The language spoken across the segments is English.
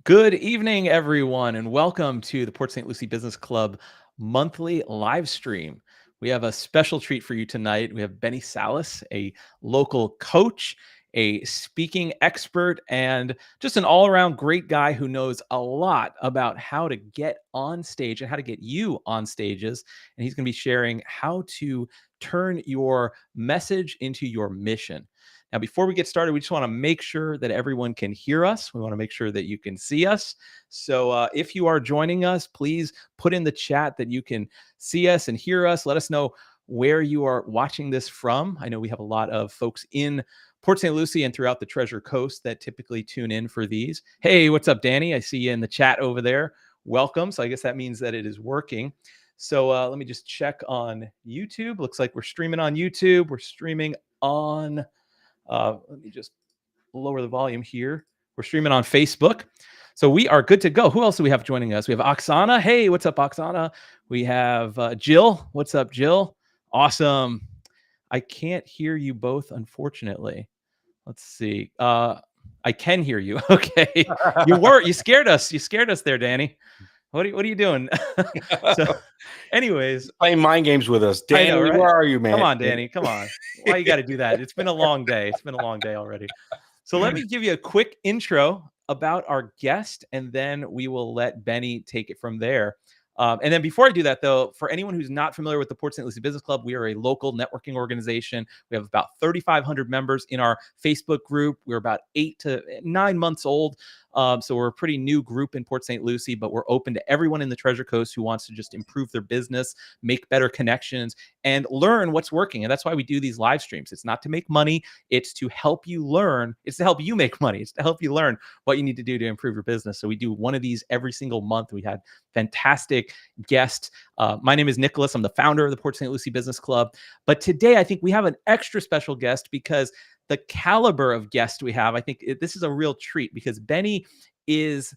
Good evening, everyone, and welcome to the Port St. Lucie Business Club monthly live stream. We have a special treat for you tonight. We have Benny Salas, a local coach, a speaking expert, and just an all-around great guy who knows a lot about how to get on stage and how to get you on stages. And he's going to be sharing how to turn your message into your mission. Now, before we get started, we just want to make sure that everyone can hear us. We want to make sure that you can see us. So if you are joining us, please put in the chat that you can see us and hear us. Let us know where you are watching this from. I know we have a lot of folks in Port St. Lucie and throughout the Treasure Coast that typically tune in for these. Hey, what's up, Danny? I see you in the chat over there. Welcome. So I guess that means that it is working. So let me just check on YouTube. Looks like we're streaming on YouTube. We're streaming on... let me just lower the volume here. We're streaming on Facebook. So we are good to go. Who else do we have joining us? We have Oksana. Hey, what's up, Oksana? We have Jill. What's up, Jill? Awesome. I can't hear you both, unfortunately. Let's see. I can hear you. Okay. You scared us. You scared us there, Danny. What are you doing? So, anyways, playing mind games with us. Danny, I know, right? Where are you, man? Come on, Danny. Come on. Why you got to do that? It's been a long day. It's been a long day already. So let me give you a quick intro about our guest, and then we will let Benny take it from there. And then before I do that, though, for anyone who's not familiar with the Port St. Lucie Business Club, we are a local networking organization. We have about 3,500 members in our Facebook group. We're about 8 to 9 months old. So we're a pretty new group in Port St. Lucie, but we're open to everyone in the Treasure Coast who wants to just improve their business, make better connections, and learn what's working. And that's why we do these live streams. It's not to make money. It's to help you learn. It's to help you make money. It's to help you learn what you need to do to improve your business. So we do one of these every single month. We had fantastic guests. My name is Nicholas. I'm the founder of the Port St. Lucie Business Club. But today, I think we have an extra special guest because the caliber of guest we have, I think this is a real treat because Benny is,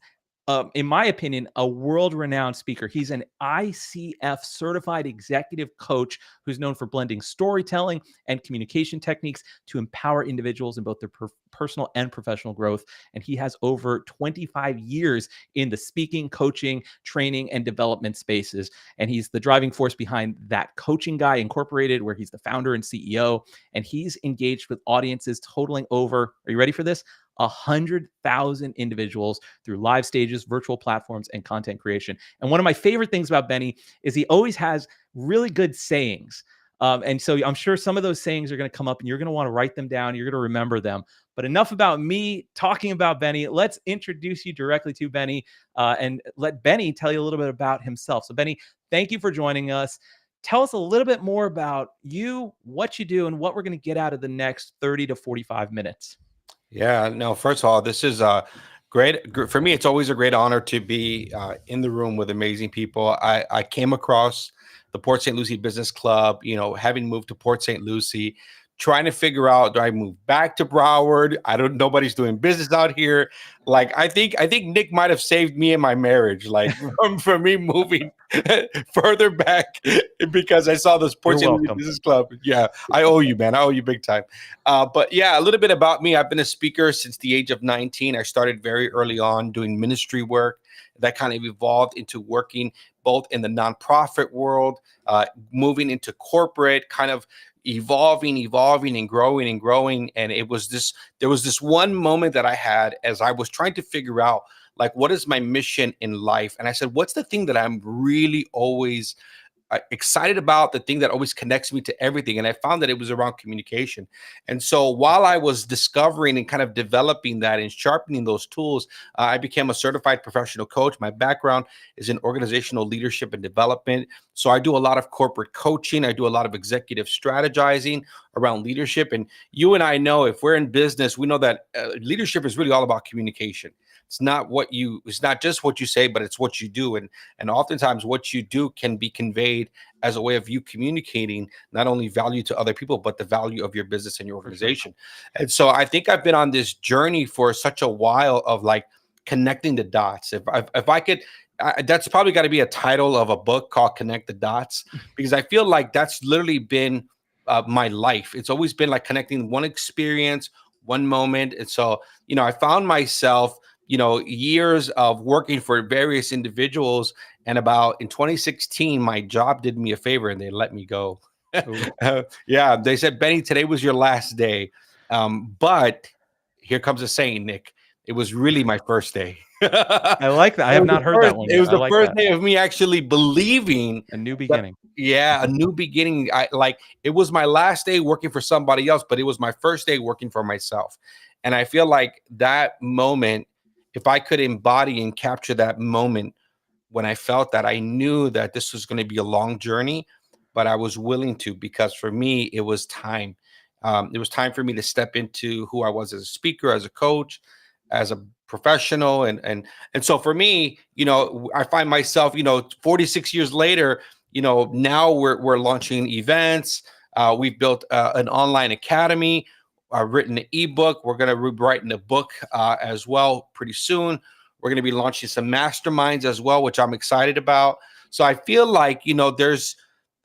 in my opinion, a world-renowned speaker. He's an ICF certified executive coach who's known for blending storytelling and communication techniques to empower individuals in both their personal and professional growth. And he has over 25 years in the speaking, coaching, training, and development spaces. And he's the driving force behind That Coaching Guy Incorporated, where he's the founder and CEO. And he's engaged with audiences totaling over, are you ready for this? 100,000 individuals through live stages, virtual platforms, and content creation. And one of my favorite things about Benny is he always has really good sayings. And so I'm sure some of those sayings are going to come up and you're going to want to write them down. You're going to remember them. But enough about me talking about Benny. Let's introduce you directly to Benny and let Benny tell you a little bit about himself. So Benny, thank you for joining us. Tell us a little bit more about you, what you do, and what we're going to get out of the next 30 to 45 minutes. Yeah, no, first of all, this is great. For me, it's always a great honor to be in the room with amazing people. I came across the Port St. Lucie Business Club, having moved to Port St. Lucie, trying to figure out, do I move back to Broward? Nobody's doing business out here. Like, I think Nick might have saved me in my marriage, like from me moving further back because I saw this Port St. Lucie Business Club. Yeah, I owe you, man. I owe you big time. But yeah, a little bit about me. I've been a speaker since the age of 19. I started very early on doing ministry work. That kind of evolved into working both in the nonprofit world, moving into corporate, kind of evolving and growing. And there was this one moment that I had as I was trying to figure out, like, what is my mission in life? And I said, what's the thing that I'm really always excited about, the thing that always connects me to everything? And I found that it was around communication. And so while I was discovering and kind of developing that and sharpening those tools, I became a certified professional coach. My background is in organizational leadership and development. So I do a lot of corporate coaching. I do a lot of executive strategizing around leadership. And you and I know, if we're in business, we know that leadership is really all about communication. It's not just what you say, but it's what you do. And oftentimes what you do can be conveyed as a way of you communicating not only value to other people, but the value of your business and your organization. And so I think I've been on this journey for such a while of like connecting the dots. If I could, that's probably got to be a title of a book called Connect the Dots, because I feel like that's literally been my life. It's always been like connecting one experience, one moment. And so, I found myself years of working for various individuals. And about in 2016, my job did me a favor and they let me go. Ooh, Yeah, they said, Benny, today was your last day. But here comes a saying, Nick. It was really my first day. I like that. I have not heard that one It yet. was I the like first that. day of me actually believing A new that, beginning. yeah, a new beginning. It was my last day working for somebody else, but it was my first day working for myself. And I feel like that moment, if I could embody and capture that moment when I felt that, I knew that this was going to be a long journey, but I was willing to, because for me, it was time. It was time for me to step into who I was as a speaker, as a coach, as a professional. And so for me, I find myself, 46 years later, now we're launching events. We've built an online academy, written an ebook. We're going to be writing a book as well pretty soon. We're going to be launching some masterminds as well, which I'm excited about. So I feel like,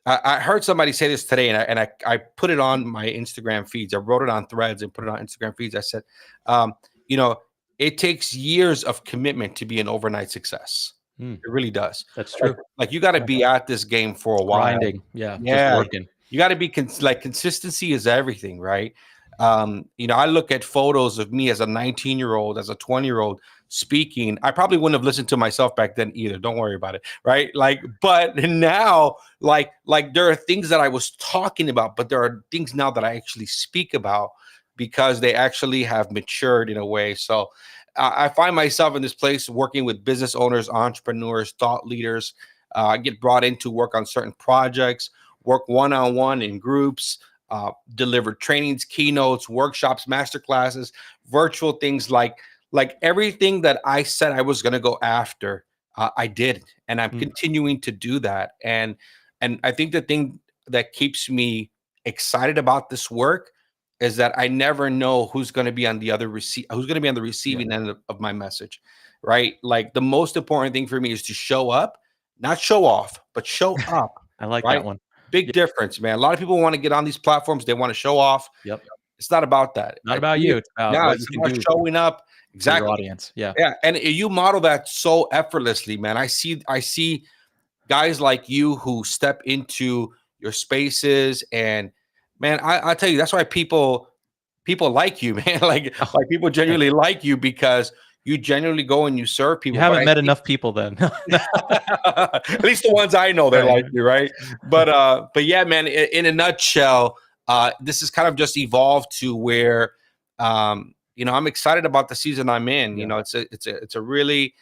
I heard somebody say this today, and I put it on my Instagram feeds. I wrote it on Threads and put it on Instagram feeds. I said, um, you know, it takes years of commitment to be an overnight success. Hmm, It really does. that's Like, true. like you got to Yeah. be at this game for a while. Grinding. Yeah. Just Yeah, working. you got to be like, consistency is everything, right? I look at photos of me as a 19-year-old, as a 20-year-old speaking. I probably wouldn't have listened to myself back then either. Don't worry about it, right? Like, but now, like there are things that I was talking about, but there are things now that I actually speak about because they actually have matured in a way. So I find myself in this place working with business owners, entrepreneurs, thought leaders. I get brought in to work on certain projects, work one-on-one in groups, deliver trainings, keynotes, workshops, master classes, virtual things, like everything that I said I was going to go after. I did, and I'm Hmm, continuing to do that. And I think the thing that keeps me excited about this work is that I never know who's going to be on the who's going to be on the yeah. receiving end of my message, right? Like the most important thing for me is to show up, not show off, but show up, I like right? that one. Big Yeah. difference, man. A lot of people want to get on these platforms. They want to show off. Yep. It's not about that. Not about you. It's about Yeah, what you it's can about do showing up. for your Exactly. audience. Yeah. Yeah, and you model that so effortlessly, man. I see guys like you who step into your spaces, and man, I tell you, that's why people like you, man. Oh, Like people thanks. genuinely like you because you genuinely go and you serve You people. But haven't I met think enough people then. at least the ones I know, they're Right. like you, right? But yeah, man. In a nutshell, this has kind of just evolved to where, I'm excited about the season I'm in. Yeah. It's a really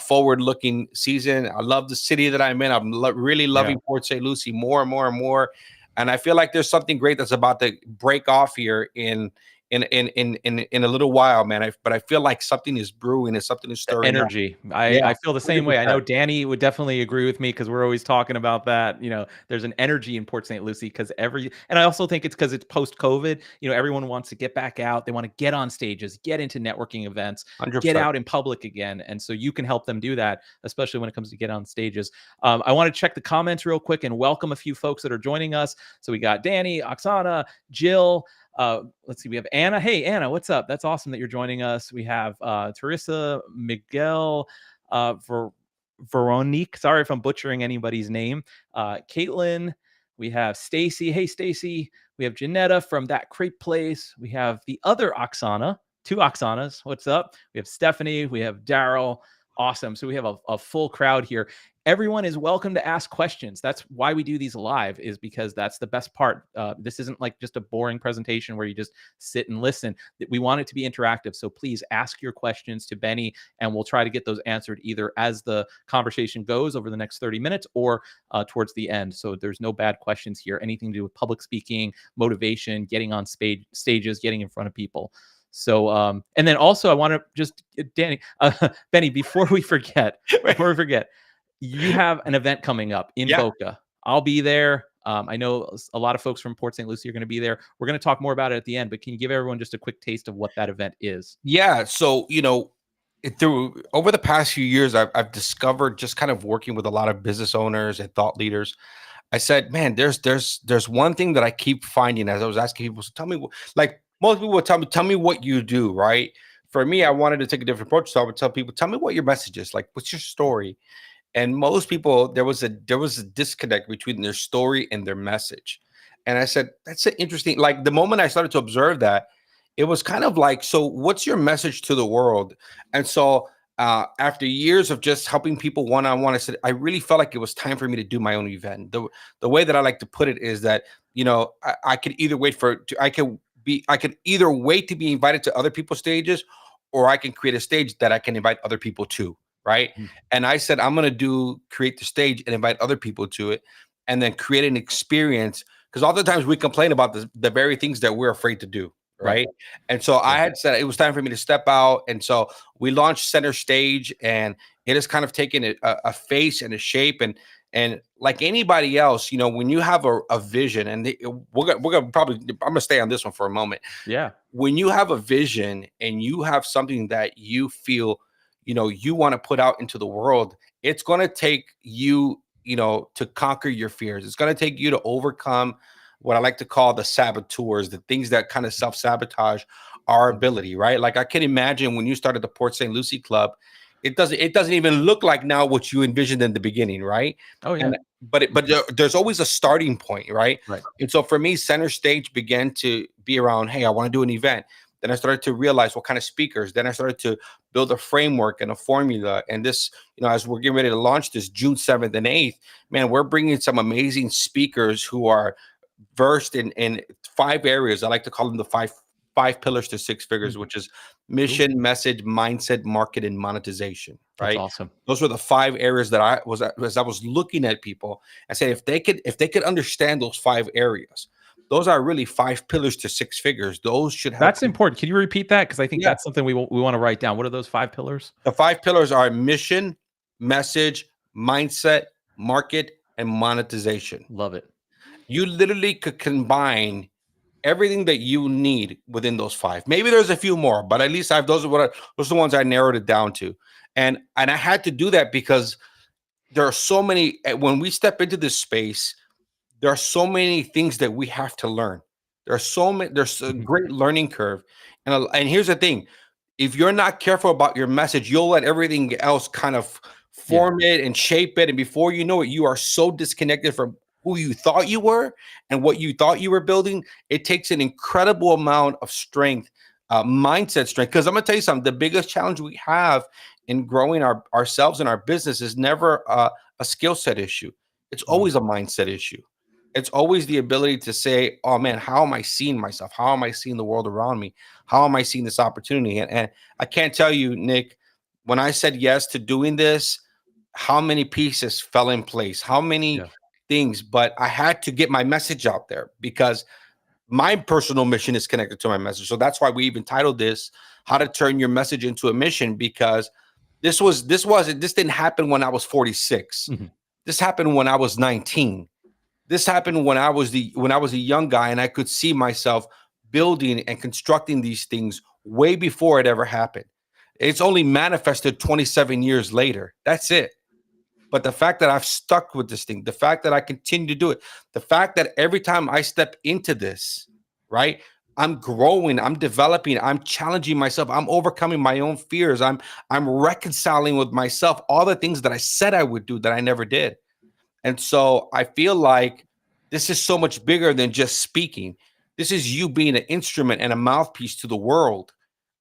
forward-looking season. I love the city that I'm in. I'm really Yeah. loving Port St. Lucie more and more and more, and I feel like there's something great that's about to break off here in a little while, man. But I feel like something is brewing and something is The stirring up. energy. Yeah, I feel the same way. I know 100%. Danny would definitely agree with me because we're always talking about that. There's an energy in Port St. Lucie because and I also think it's because it's post-COVID. Everyone wants to get back out. They want to get on stages, get into networking events, get 100%. out in public again. And so you can help them do that, especially when it comes to get on stages. I want to check the comments real quick and welcome a few folks that are joining us. So we got Danny, Oksana, Jill. Let's see, we have Anna. Hey, Anna, what's up? That's awesome that you're joining us. We have Teresa, Miguel, Veronique. Sorry if I'm butchering anybody's name. Caitlin. We have Stacy. Hey, Stacy. We have Janetta from That Crepe Place. We have the other Oksana, two Oksanas. What's up? We have Stephanie. We have Daryl. Awesome. So we have a full crowd here. Everyone is welcome to ask questions. That's why we do these live, is because that's the best part. This isn't like just a boring presentation where you just sit and listen. We want it to be interactive. So please ask your questions to Benny, and we'll try to get those answered either as the conversation goes over the next 30 minutes or towards the end. So there's no bad questions here. Anything to do with public speaking, motivation, getting on stages, getting in front of people. So, and then also I want to just, Danny, Benny, before we forget, you have an event coming up in Yeah. Boca. I'll be there. I know a lot of folks from Port St. Lucie are going to be there. We're going to talk more about it at the end, but can you give everyone just a quick taste of what that event is? Yeah. So, through over the past few years, I've discovered, just kind of working with a lot of business owners and thought leaders. I said, man, there's one thing that I keep finding as I was asking people. So tell me, like most people would tell me what you do, right? for me, I wanted to take a different approach. So I would tell people, tell me what your message is. Like, what's your story? And most people, there was a disconnect between their story and their message. And I said, that's an interesting. Like the moment I started to observe that, it was kind of like, so what's your message to the world? And so after years of just helping people one on one, I said I really felt like it was time for me to do my own event. The way that I like to put it is that I could either wait for I could either wait to be invited to other people's stages, or I can create a stage that I can invite other people to, right? Mhm. And I said I'm going to create the stage and invite other people to it, and then create an experience, because oftentimes we complain about the very things that we're afraid to do, Right. right? And so I Right. had said it was time for me to step out. And so we launched Center Stage, and it has kind of taken a face and a shape. And like anybody else, when you have a vision, and we're gonna probably, I'm gonna stay on this one for a moment. Yeah. When you have a vision and you have something that you feel, you want to put out into the world, it's going to take you, to conquer your fears. It's going to take you to overcome what I like to call the saboteurs, the things that kind of self-sabotage our Mhm. ability, right? Like I can imagine when you started the Port St. Lucie Club, it doesn't even look like now what you envisioned in the beginning, right? Oh yeah. And there's always a starting point, right? Right. And so for me, Center Stage began to be around, hey, I want to do an event. Then I started to realize what kind of speakers. Then I started to build a framework and a formula. And this, as we're getting ready to launch this June 7th and 8th, man, we're bringing some amazing speakers who are versed in 5 areas. I like to call them the five pillars to six figures, Mhm. which is Cool. mission, message, mindset, market, and monetization. That's Right. awesome. Those were the 5 areas that I was looking at people and said, if they could understand those 5 areas, those are really 5 pillars to six figures. Those should help That's you. important. Can you repeat that? Because I think Yeah. that's something we want to write down. What are those 5 pillars? The 5 pillars are mission, message, mindset, market, and monetization. Love it. You literally could combine everything that you need within those 5. Maybe there's a few more, but at least those are the ones I narrowed it down to. And I had to do that because there are so many. When we step into this space, there are so many things that we have to learn. There's a Mhm. great learning curve. And here's the thing: if you're not careful about your message, you'll let everything else kind of Yeah. form it and shape it. And before you know it, you are so disconnected from who you thought you were and what you thought you were building. It takes an incredible amount of strength, mindset strength. Because I'm going to tell you something: the biggest challenge we have in growing ourselves and our business is never a skill set issue. It's Mhm. always a mindset issue. It's always the ability to say, oh man, how am I seeing myself? How am I seeing the world around me? How am I seeing this opportunity? And I can't tell you, Nick, when I said yes to doing this, how many pieces fell in place, how many Yeah. things, but I had to get my message out there because my personal mission is connected to my message. So that's why we even titled this How to Turn Your Message into a Mission, because this didn't happen when I was 46. Mhm. This happened when I was 19. This happened when I was a young guy, and I could see myself building and constructing these things way before it ever happened. It's only manifested 27 years later. That's it. But the fact that I've stuck with this thing, the fact that I continue to do it, the fact that every time I step into this, right, I'm growing, I'm developing, I'm challenging myself, I'm overcoming my own fears, I'm reconciling with myself all the things that I said I would do that I never did. And so I feel like this is so much bigger than just speaking. This is you being an instrument and a mouthpiece to the world,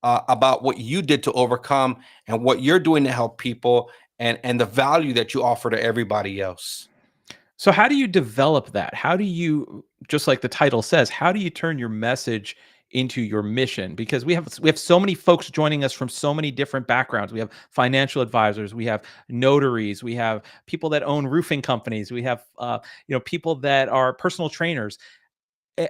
about what you did to overcome and what you're doing to help people, and the value that you offer to everybody else. So how do you develop that? How do you, just like the title says, how do you turn your message into your mission? Because we have so many folks joining us from so many different backgrounds. We have financial advisors, we have notaries, we have people that own roofing companies, we have people that are personal trainers.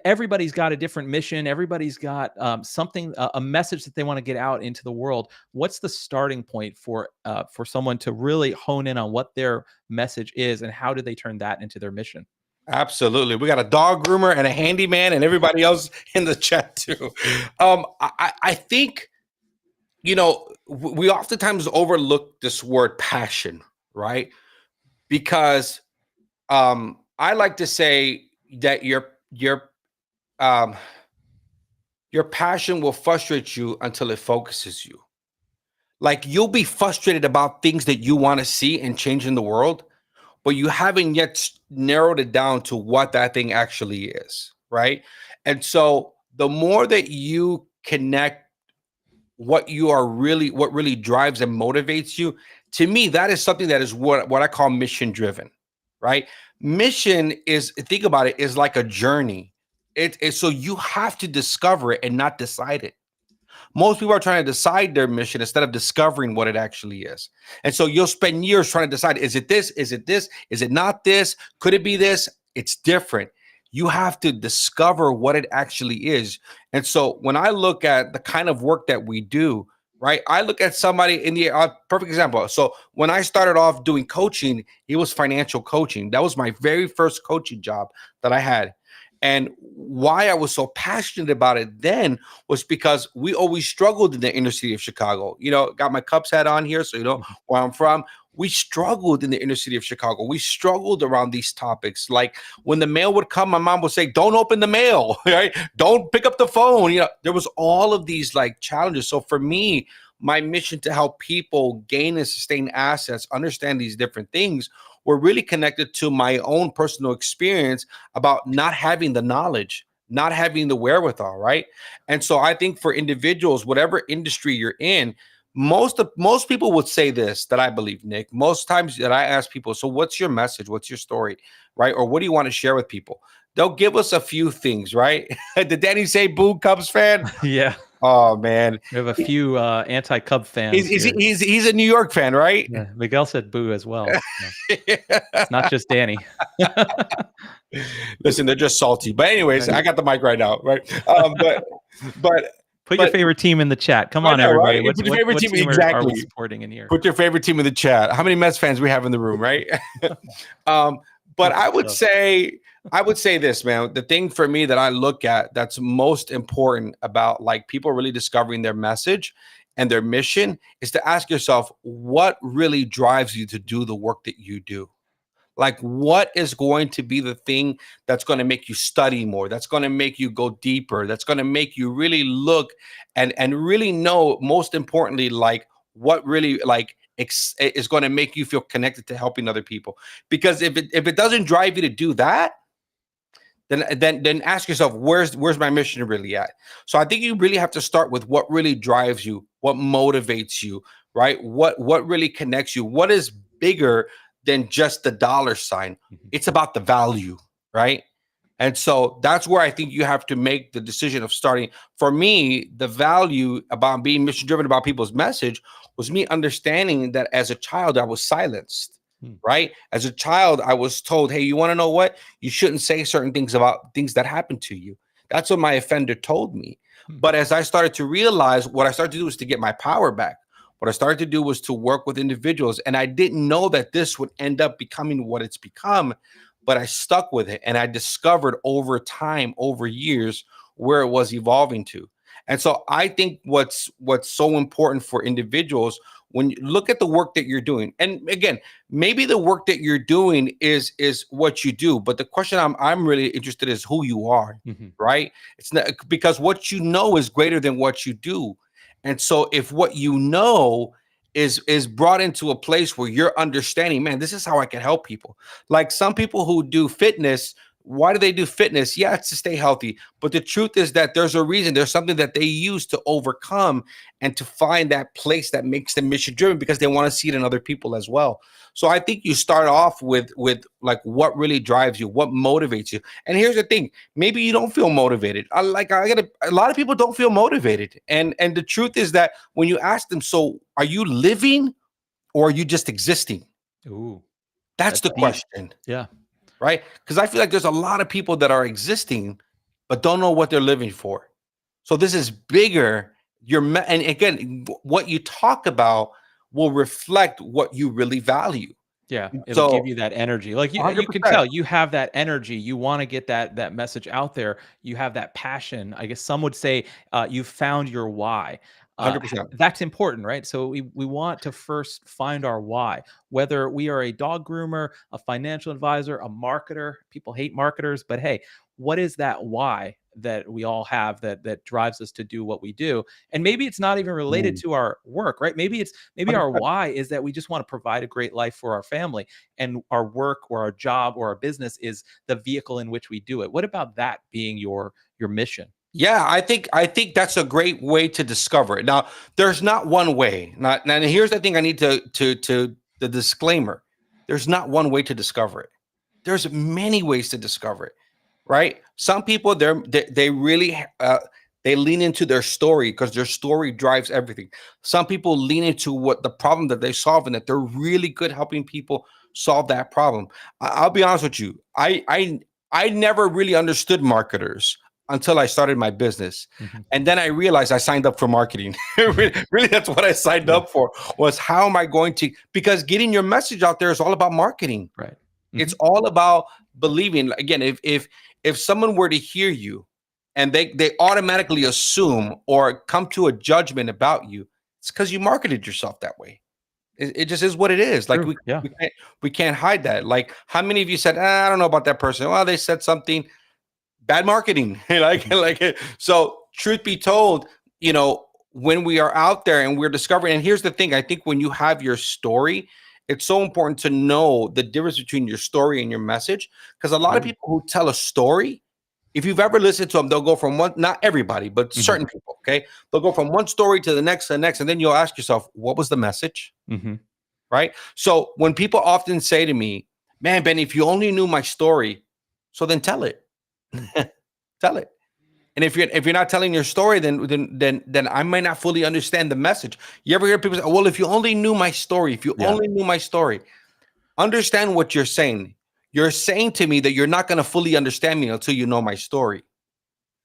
Everybody's got a different mission. Everybody's got something, a message that they want to get out into the world. What's the starting point for someone to really hone in on what their message is, and how do they turn that into their mission? Absolutely. We got a dog groomer and a handyman and everybody else in the chat too. I think, we oftentimes overlook this word passion, right? Because I like to say that um, Your passion will frustrate you until it focuses you. Like you'll be frustrated about things that you want to see and change in the world, but you haven't yet narrowed it down to what that thing actually is, right? And so the more that you connect what really drives and motivates you, to me, that is something that is what I call mission driven, right? Mission is, think about it, is like a journey. So you have to discover it and not decide it. Most people are trying to decide their mission instead of discovering what it actually is. And so you'll spend years trying to decide, is it this? Is it this? Is it not this? Could it be this? It's different. You have to discover what it actually is. And so when I look at the kind of work that we do, right, I look at somebody in the perfect example. So when I started off doing coaching, it was financial coaching. That was my very first coaching job that I had. And why I was so passionate about it then was because we always struggled in the inner city of Chicago. You know, got my Cubs hat on here, so you know Mhm. where I'm from. We struggled in the inner city of Chicago. We struggled around these topics. Like when the mail would come, my mom would say, "Don't open the mail, right? Don't pick up the phone." You know, there was all of these like challenges. So for me, my mission to help people gain and sustain assets, understand these different things, were really connected to my own personal experience about not having the knowledge, not having the wherewithal, right? And so I think for individuals, whatever industry you're in, most people would say this, that I believe, Nick. Most times that I ask people, so what's your message? What's your story? Right? Or what do you want to share with people? They'll give us a few things, right? Did Danny say boo Cubs fan? Yeah, Oh man. we have a few anti-Cub He's, fans he's, here. he's, he's a New York fan, right? Yeah, Miguel said boo as well. So it's not just Danny. Listen, they're just salty. But anyways, Right. I got the mic right now, right? But Put your but favorite team in the chat. Come I on, know, right? everybody. Put your favorite What team team are we exactly. supporting in here? Put your favorite team in the chat. How many Mets fans we have in the room, right? um, but It's Cubs. I would say this, man. The thing for me that I look at that's most important about like people really discovering their message and their mission is to ask yourself what really drives you to do the work that you do. Like what is going to be the thing that's going to make you study more, that's going to make you go deeper, that's going to make you really look and really know, most importantly, like what really like is going to make you feel connected to helping other people. Because if it doesn't drive you to do that, then ask yourself, where's my mission really at? So I think you really have to start with what really drives you, what motivates you, right? What really connects you, what is bigger than just the dollar sign. Mhm. It's about the value, right? And so that's where I think you have to make the decision of starting. For me, the value about being mission driven about people's message was me understanding that as a child, I was silenced, Hmm. right? As a child, I was told, hey, you want to know what? You shouldn't say certain things about things that happened to you. That's what my offender told me. Hmm. But as I started to realize, what I started to do was to get my power back. What I started to do was to work with individuals. And I didn't know that this would end up becoming what it's become, but I stuck with it. And I discovered over time, over years, where it was evolving to. And so I think what's so important for individuals when you look at the work that you're doing, and again, maybe the work that you're doing is what you do, but the question I'm really interested in is who you are, Mhm. right? It's not because what you know is greater than what you do. And so if what you know is brought into a place where you're understanding, man, this is how I can help people. Like some people who do fitness, why do they do fitness? Yeah, it's to stay healthy. But the truth is that there's a reason, there's something that they use to overcome and to find that place that makes them mission driven because they want to see it in other people as well. So I think you start off with like what really drives you, what motivates you. And here's the thing, maybe you don't feel motivated. A lot of people don't feel motivated. And the truth is that when you ask them, so are you living or are you just existing? Ooh, That's that's the deep. question, Yeah. right? Because I feel like there's a lot of people that are existing but don't know what they're living for. So this is bigger. And again, what you talk about will reflect what you really value. Yeah, it'll give So you that energy. Like you can 100%. tell you have that energy. You want to get that message out there. You have that passion. I guess some would say you found your why. 100%. That's important, right? So we want to first find our why, whether we are a dog groomer, a financial advisor, a marketer. People hate marketers, but hey, what is that why that we all have that drives us to do what we do? And maybe it's not even related Mm, to our work, right? Maybe our 100%. why is that we just want to provide a great life for our family, and our work or our job or our business is the vehicle in which we do it. What about that being your mission? Yeah, I think that's a great way to discover it. Now, there's not one way. Not now. Here's the thing. I need to the disclaimer. There's not one way to discover it. There's many ways to discover it, right? Some people they really they lean into their story because their story drives everything. Some people lean into what the problem that they solve and that they're really good helping people solve that problem. I'll be honest with you. I never really understood marketers until I started my business. Mhm. And then I realized I signed up for marketing. Really, that's what I signed Yeah, up for, was how am I going to, because getting your message out there is all about marketing. right. It's Mhm. all about believing. Again, if someone were to hear you and they automatically assume or come to a judgment about you, it's because you marketed yourself that way. It just is what it is. Like True. Yeah. we can't hide that. Like how many of you said, I don't know about that person. Well, they said something bad marketing. Mhm. So truth be told, when we are out there and we're discovering, and here's the thing, I think when you have your story, it's so important to know the difference between your story and your message, because a lot of True. people who tell a story, if you've ever listened to them, they'll go from one, not everybody, but Mhm. certain people, okay, they'll go from one story to the next, and then you'll ask yourself, what was the message? Mhm. Right? So when people often say to me, man, Ben, if you only knew my story, so then tell it. Mm. Tell it. And if you're not telling your story, then I might not fully understand the message. You ever hear people say, "Well, if you only knew my story, if you Yeah. only knew my story," understand what you're saying. You're saying to me that you're not going to fully understand me until you know my story.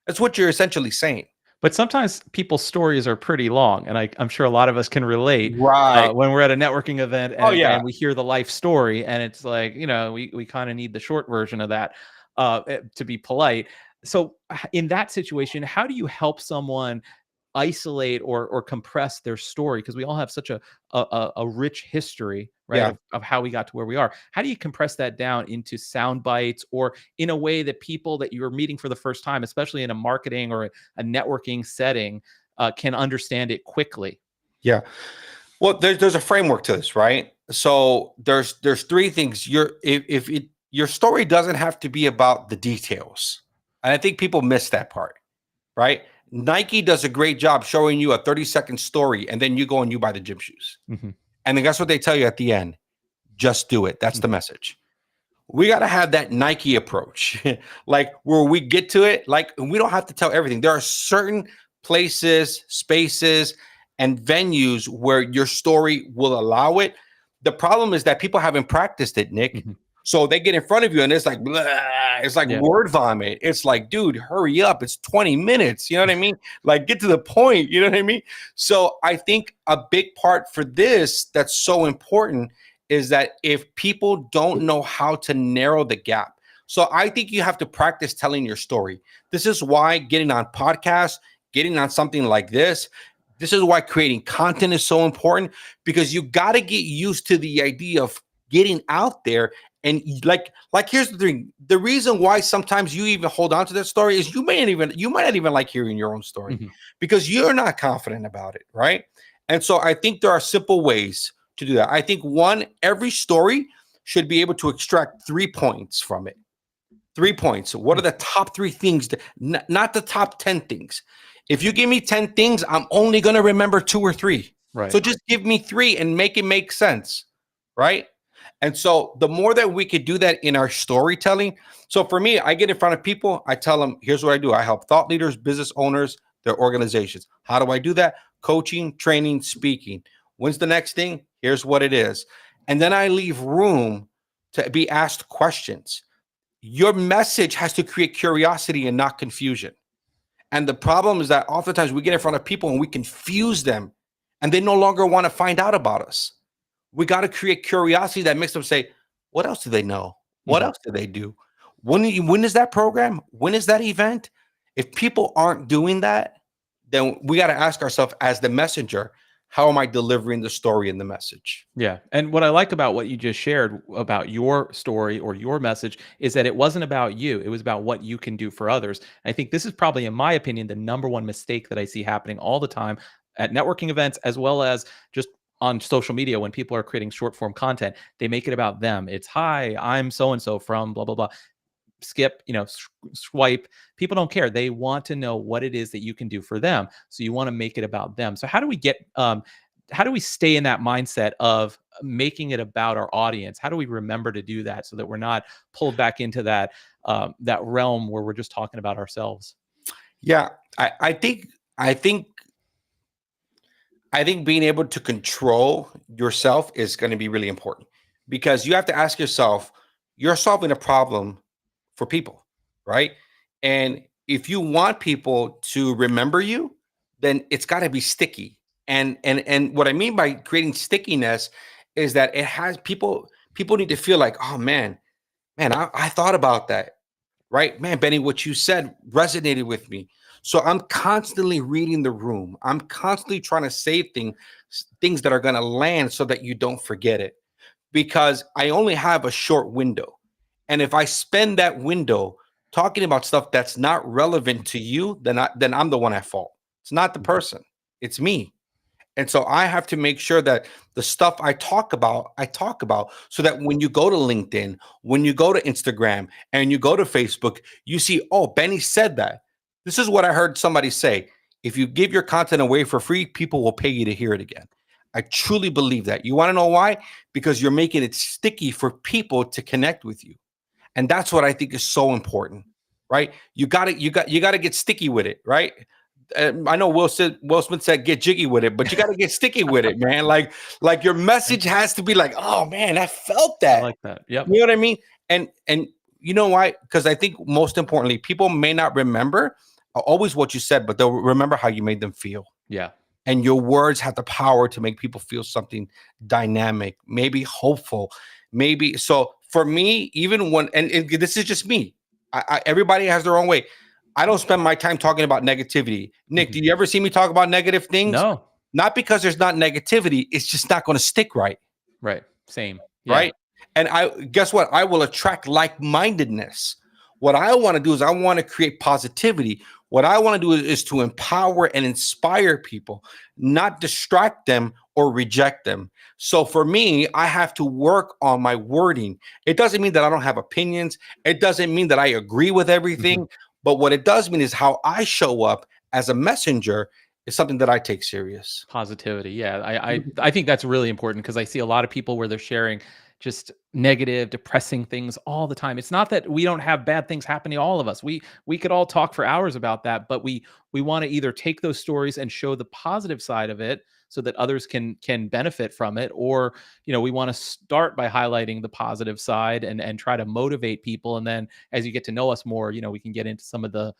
That's what you're essentially saying. But sometimes people's stories are pretty long, and I'm sure a lot of us can relate Right. when we're at a networking event Oh and yeah. we hear the life story, and it's like, we kind of need the short version of that, to be polite. So in that situation, how do you help someone isolate or compress their story? Because we all have such a rich history, right, Yeah. of how we got to where we are. How do you compress that down into sound bites, or in a way that people that you're meeting for the first time, especially in a marketing or a networking setting, can understand it quickly? Yeah. Well, there's a framework to this, right? So there's three things. Your story doesn't have to be about the details, and I think people miss that part, right? Nike does a great job showing you a 30-second story, and then you go and you buy the gym shoes, Mhm. and then guess what they tell you at the end? Just do it. That's the message. We got to have that Nike approach, like where we get to it. Like we don't have to tell everything. There are certain places, spaces, and venues where your story will allow it. The problem is that people haven't practiced it, Nick. Mhm. So they get in front of you and it's like, blah, it's like Yeah. word vomit. It's like, dude, hurry up. It's 20 minutes. You know what I mean? Like, get to the point. You know what I mean? So I think a big part for this that's so important is that if people don't know how to narrow the gap. So I think you have to practice telling your story. This is why getting on podcasts, getting on something like this is why creating content is so important, because you got to get used to the idea of getting out there. And like here's the thing. The reason why sometimes you even hold on to that story is you might not even like hearing your own story Mhm. because you're not confident about it, right? And so I think there are simple ways to do that. I think one, every story should be able to extract 3 points from it. 3 points. What are the top three things? Not the top 10 things. If you give me 10 things, I'm only going to remember two or three. Right. So just give me three and make it make sense. Right. And so the more that we could do that in our storytelling. So for me, I get in front of people, I tell them, here's what I do. I help thought leaders, business owners, their organizations. How do I do that? Coaching, training, speaking. When's the next thing? Here's what it is. And then I leave room to be asked questions. Your message has to create curiosity and not confusion. And the problem is that oftentimes we get in front of people and we confuse them and they no longer want to find out about us. We got to create curiosity that makes them say, what else do they know? What Mhm. else do they do? When is that program? When is that event? If people aren't doing that, then we got to ask ourselves as the messenger, how am I delivering the story and the message? Yeah. And what I like about what you just shared about your story or your message is that it wasn't about you. It was about what you can do for others. I think this is probably, in my opinion, the number one mistake that I see happening all the time at networking events, as well as just on social media when people are creating short form content. They make it about them. It's, hi, I'm so and so from blah, blah, blah. Skip, swipe. People don't care. They want to know what it is that you can do for them. So you want to make it about them. So how do we stay in that mindset of making it about our audience? How do we remember to do that so that we're not pulled back into that realm where we're just talking about ourselves? Yeah, I think I think I think being able to control yourself is going to be really important, because you have to ask yourself, you're solving a problem for people, right? And if you want people to remember you, then it's got to be sticky. And what I mean by creating stickiness is that it has people need to feel like, oh man, I thought about that, right? Man, Benny, what you said resonated with me. So I'm constantly reading the room. I'm constantly trying to say things that are going to land so that you don't forget it, because I only have a short window. And if I spend that window talking about stuff that's not relevant to you, then I'm the one at fault. It's not the Mhm. person, it's me. And so I have to make sure that the stuff I talk about so that when you go to LinkedIn, when you go to Instagram, and you go to Facebook, you see, oh, Benny said that. This is what I heard somebody say. If you give your content away for free, people will pay you to hear it again. I truly believe that. You want to know why? Because you're making it sticky for people to connect with you. And that's what I think is so important, right? You got to get sticky with it, right? I know Will Smith said get jiggy with it, but you got to get sticky with it, man. Like your message has to be like, oh man, I felt I that. like that. Yep. You know what I mean? And you know why? Because I think most importantly, people may not remember always what you said, but they'll remember how you made them feel. Yeah. And your words have the power to make people feel something dynamic, maybe hopeful, maybe. So for me, even when and this is just me, everybody has their own way. I don't spend my time talking about negativity. Nick, Mhm. do you ever see me talk about negative things? No. Not because there's not negativity, it's just not going to stick right. Right. Same. Yeah. Right. And I guess what? I will attract like-mindedness. What I want to do is I want to create positivity. What I want to do is to empower and inspire people, not distract them or reject them. So for me, I have to work on my wording. It doesn't mean that I don't have opinions. It doesn't mean that I agree with Mhm. everything. But what it does mean is how I show up as a messenger is something that I take serious. Positivity. Yeah. I think that's really important because I see a lot of people where they're sharing just negative, depressing things all the time. It's not that we don't have bad things happening to all of us. We could all talk for hours about that, but we want to either take those stories and show the positive side of it so that others can benefit from it, or we want to start by highlighting the positive side and try to motivate people, and then as you get to know us more, we can get into some of the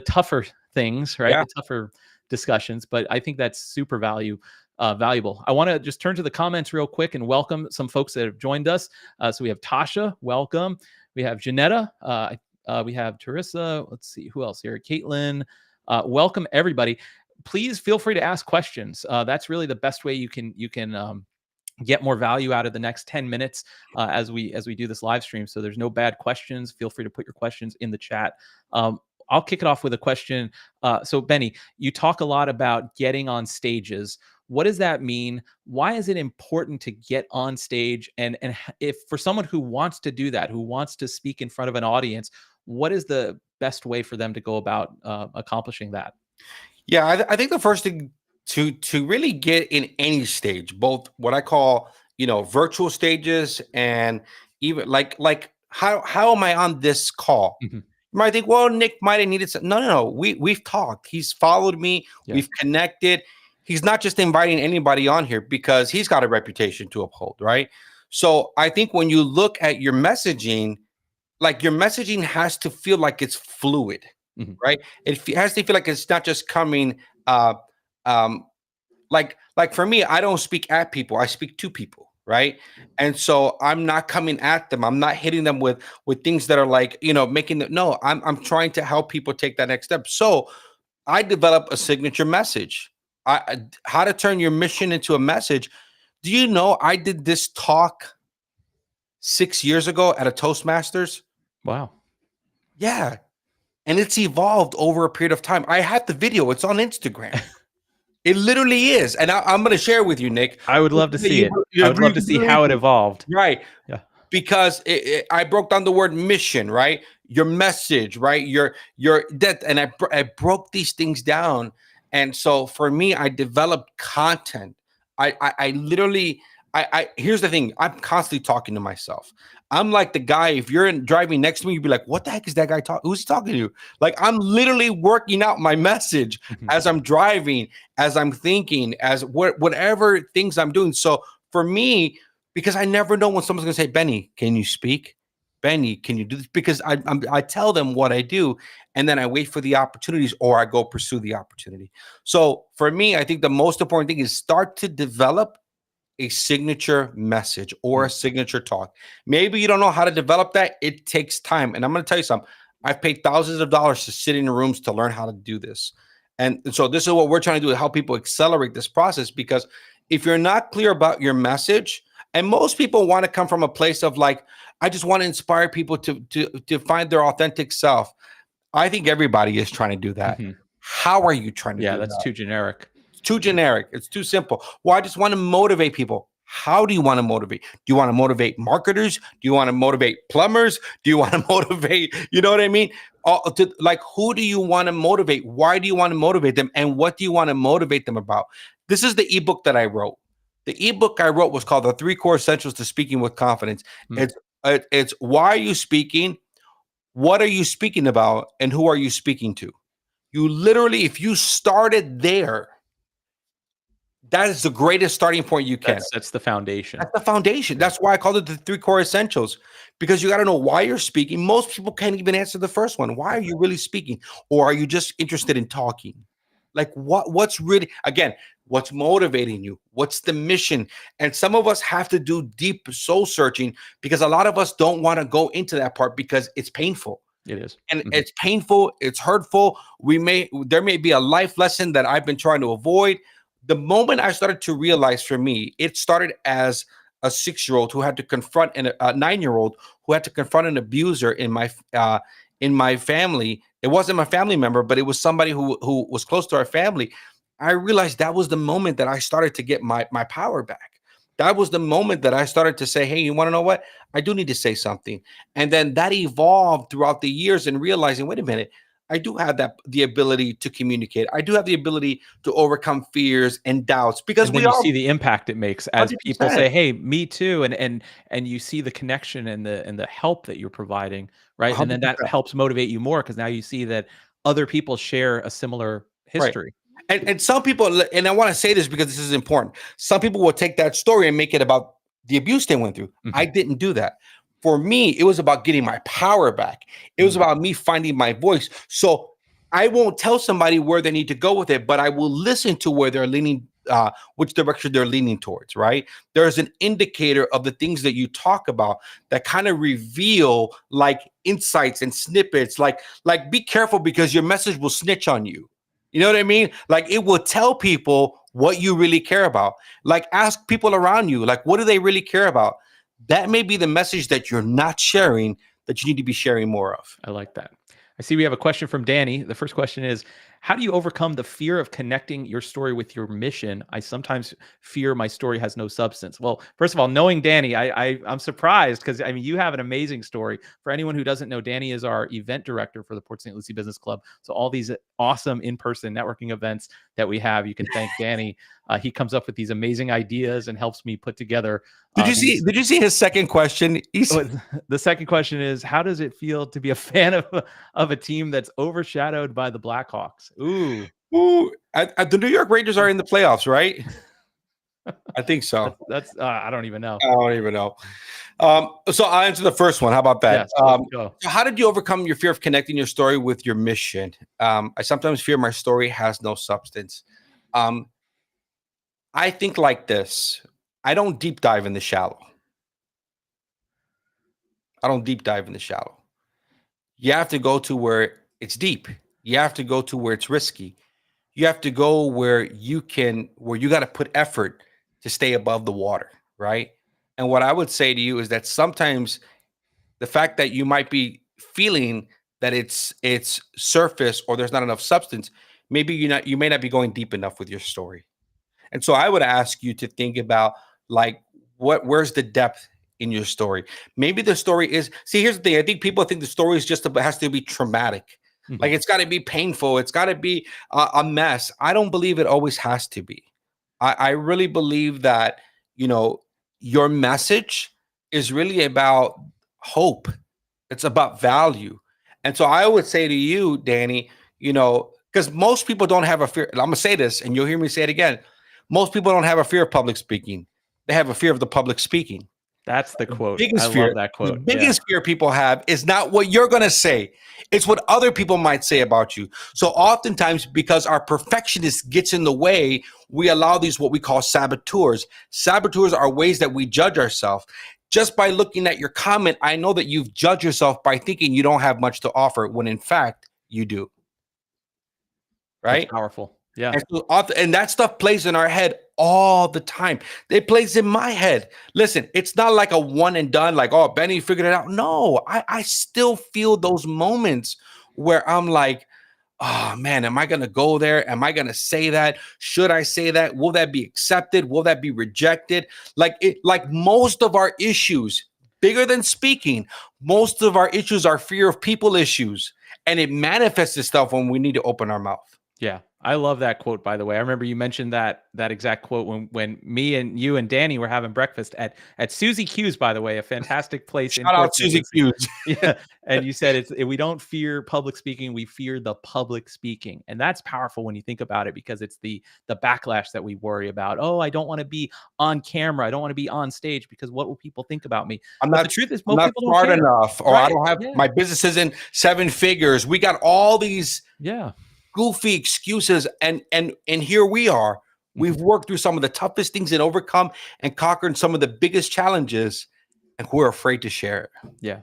tougher things, right? Yeah. The tougher discussions. But I think that's super valuable. I want to just turn to the comments real quick and welcome some folks that have joined us. So we have Tasha, welcome. We have Janetta. We have Teresa. Let's see who else here. Caitlin. Welcome everybody. Please feel free to ask questions. That's really the best way you can get more value out of the next 10 minutes as we do this live stream. So there's no bad questions. Feel free to put your questions in the chat. I'll kick it off with a question. So Benny, you talk a lot about getting on stages. What does that mean? Why is it important to get on stage? And if for someone who wants to do that, who wants to speak in front of an audience, what is the best way for them to go about accomplishing that? Yeah, I think the first thing to really get in any stage, both what I call virtual stages and even like how am I on this call? Mhm. You might think, well, Nick might have needed some. No, no, no. We've talked. He's followed me. Yeah. We've connected. He's not just inviting anybody on here because he's got a reputation to uphold, right? So I think when you look at your messaging, like your messaging has to feel like it's fluid, Mhm. right? It has to feel like it's not just coming uh um like for me, I don't speak at people, I speak to people, right? And so I'm not coming at them, I'm not hitting them with things that are like making them. No, I'm trying to help people take that next step. So I developed a signature message. How to turn your mission into a message. Do you know I did this talk 6 years ago at a Toastmasters? Wow. Yeah. And it's evolved over a period of time. I have the video, it's on Instagram. It literally is. And I'm going to share with you, Nick. I would love to see it. I would love to see how it evolved. Right. Yeah. Because I broke down the word mission, right? Your message, right? Your that, and I broke these things down. And so for me, I developed content. I literally I here's the thing. I'm constantly talking to myself. I'm like the guy. If you're driving next to me, you'd be like, "What the heck is that guy talking? Who's he talking to?" Like I'm literally working out my message as I'm driving, as I'm thinking, as whatever things I'm doing. So for me, because I never know when someone's going to say, "Benny, can you speak? Benny, can you do this?" Because I tell them what I do, and then I wait for the opportunities, or I go pursue the opportunity. So for me, I think the most important thing is start to develop a signature message or a signature talk. Maybe you don't know how to develop that. It takes time, and I'm going to tell you something. I've paid thousands of dollars to sit in rooms to learn how to do this, and so this is what we're trying to do to help people accelerate this process. Because if you're not clear about your message, and most people want to come from a place of like, I just want to inspire people to find their authentic self. I think everybody is trying to do that. How are you trying to Yeah, do that's that? too generic. It's too generic. It's too simple. Well, I just want to motivate people. How do you want to motivate? Do you want to motivate marketers? Do you want to motivate plumbers? Do you want to motivate, you know what I mean? Like, who do you want to motivate? Why do you want to motivate them? And what do you want to motivate them about? This is the ebook that I wrote. The ebook I wrote was called The Three Core Essentials to Speaking with Confidence. It's it's why are you speaking? What are you speaking about? And who are you speaking to? You literally, if you started there, that is the greatest starting point you can. That's the foundation. That's the foundation. That's why I called it the three core essentials, because you got to know why you're speaking. Most people can't even answer the first one. Why are you really speaking? Or are you just interested in talking? Like what's really, again, what's motivating you? What's the mission? And some of us have to do deep soul searching, because a lot of us don't want to go into that part because it's painful. It is. And it's painful, it's hurtful. There may be a life lesson that I've been trying to avoid. The moment I started to realize, for me, it started as a 6-year-old who had to confront a 9-year-old who had to confront an abuser in my family. It wasn't my family member, but it was somebody who was close to our family. I realized that was the moment that I started to get my power back. That was the moment that I started to say, hey, you want to know what? I do need to say something. And then that evolved throughout the years, and realizing, wait a minute, I do have the ability to communicate. I do have the ability to overcome fears and doubts, because And then we you all see the impact it makes as people 100%. say, "Hey, me too," and you see the connection and the help that you're providing, right? And then that 100%. helps motivate you more because now you see that other people share a similar Right. history. And some people, and I want to say this because this is important. Some people will take that story and make it about the abuse they went through. I Mhm. didn't do that. For me, it was about getting my power back. It was Mm. about me finding my voice. So I won't tell somebody where they need to go with it, but I will listen to where they're leaning, which direction they're leaning towards, right? There's an indicator of the things that you talk about that kind of reveal like insights and snippets, like be careful, because your message will snitch on you. You know what I mean? Like, it will tell people what you really care about. Like, ask people around you, like, what do they really care about? That may be the message that you're not sharing, that you need to be sharing more of. I like that. I see we have a question from Danny. The first question is, how do you overcome the fear of connecting your story with your mission? I sometimes fear my story has no substance. Well, first of all, knowing Danny, I'm surprised because I mean you have an amazing story. For anyone who doesn't know, Danny is our event director for the Port St. Lucie Business Club. So all these awesome in-person networking events that we have, you can thank Danny. He comes up with these amazing ideas and helps me put together Did you see? these. Did you see his second question? The second question is, how does it feel to be a fan of a team that's overshadowed by the Blackhawks? Ooh, Ooh, the New York Rangers are in the playoffs, right? I think so. that's I don't even know. I don't even know. So I'll answer the first one. How about that? Yes, let's go. So how did you overcome your fear of connecting your story with your mission? I sometimes fear my story has no substance. Um, I think like this. I don't deep dive in the shallow. I don't deep dive in the shallow. You have to go to where it's deep. You have to go to where it's risky. You have to go where you got to put effort to stay above the water, right? And what I would say to you is that sometimes the fact that you might be feeling that it's surface or there's not enough substance, maybe you may not be going deep enough with your story. And so I would ask you to think about, like, where's the depth in your story? Maybe the story is, see, here's the thing. I think people think the story is just has to be traumatic. Mhm. Like, it's got to be painful. It's got to be a mess. I don't believe it always has to be. I really believe that, you know, your message is really about hope. It's about value. And so I would say to you, Danny, you know, because most people don't have a fear. I'm gonna say this, and you'll hear me say it again. Most people don't have a fear of public speaking. They have a fear of the public speaking. That's the The quote. I biggest fear, love that the quote. Yeah. biggest fear people have is not what you're gonna say. It's what other people might say about you. So oftentimes, because our perfectionist gets in the way, we allow these what we call saboteurs. Saboteurs are ways that we judge ourselves. Just by looking at your comment, I know that you've judged yourself by thinking you don't have much to offer when in fact you do, That's right? powerful. Yeah. And that stuff plays in our head all the time. It plays in my head. Listen, it's not like a one and done, like, oh, Benny figured it out. No, I still feel those moments where I'm like, oh man, am I going to go there? Am I going to say that? Should I say that? Will that be accepted? Will that be rejected? Like most of our issues, bigger than speaking, most of our issues are fear of people issues. And it manifests itself when we need to open our mouth. Yeah. I love that quote, by the way. I remember you mentioned that exact quote when me and you and Danny were having breakfast at Susie Q's, by the way, a fantastic place in Shout Port out St. Susie Lucie. Hughes. Yeah. And you said we don't fear public speaking, we fear the public speaking. And that's powerful when you think about it, because it's the backlash that we worry about. Oh, I don't want to be on camera. I don't want to be on stage because what will people think about me? I'm But the not truth is I'm most not people don't smart care. enough, or I Right. don't have Yeah. my business isn't 7 figures. We got all these Yeah. goofy excuses, and here we are. We've worked through some of the toughest things and overcome and conquered some of the biggest challenges, and we're afraid to share it. Yeah.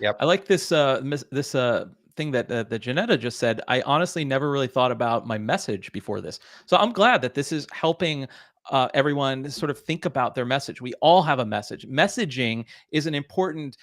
Yep. I like this thing that Janetta just said. I honestly never really thought about my message before this. So I'm glad that this is helping everyone sort of think about their message. We all have a message. Messaging is an important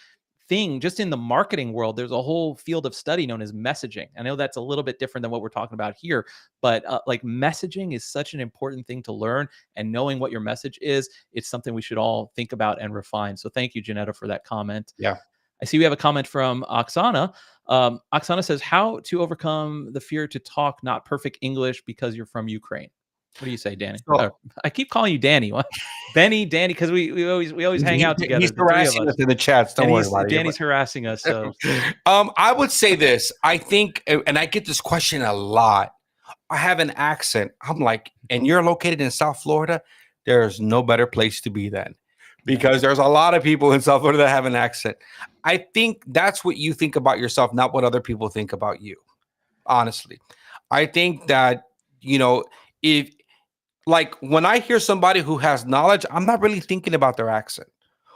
thing just in the marketing world. There's a whole field of study known as messaging. I know that's a little bit different than what we're talking about here, but like messaging is such an important thing to learn, and knowing what your message is, it's something we should all think about and refine. So thank you, Janetta, for that comment. Yeah. I see we have a comment from Oksana. Oksana says, how to overcome the fear to talk not perfect English because you're from Ukraine. What do you say, Danny? So I keep calling you Danny. What? Benny, Danny, because we always hang out together, he's the three of harassing us. us in the chats. Don't And worry about it. Danny's harassing us. So I would say this. I think, and I get this question a lot. I have an accent. I'm like, and you're located in South Florida. There's no better place to be then, because there's a lot of people in South Florida that have an accent. I think that's what you think about yourself, not what other people think about you. Honestly, I think that, you know, if, like, when I hear somebody who has knowledge, I'm not really thinking about their accent.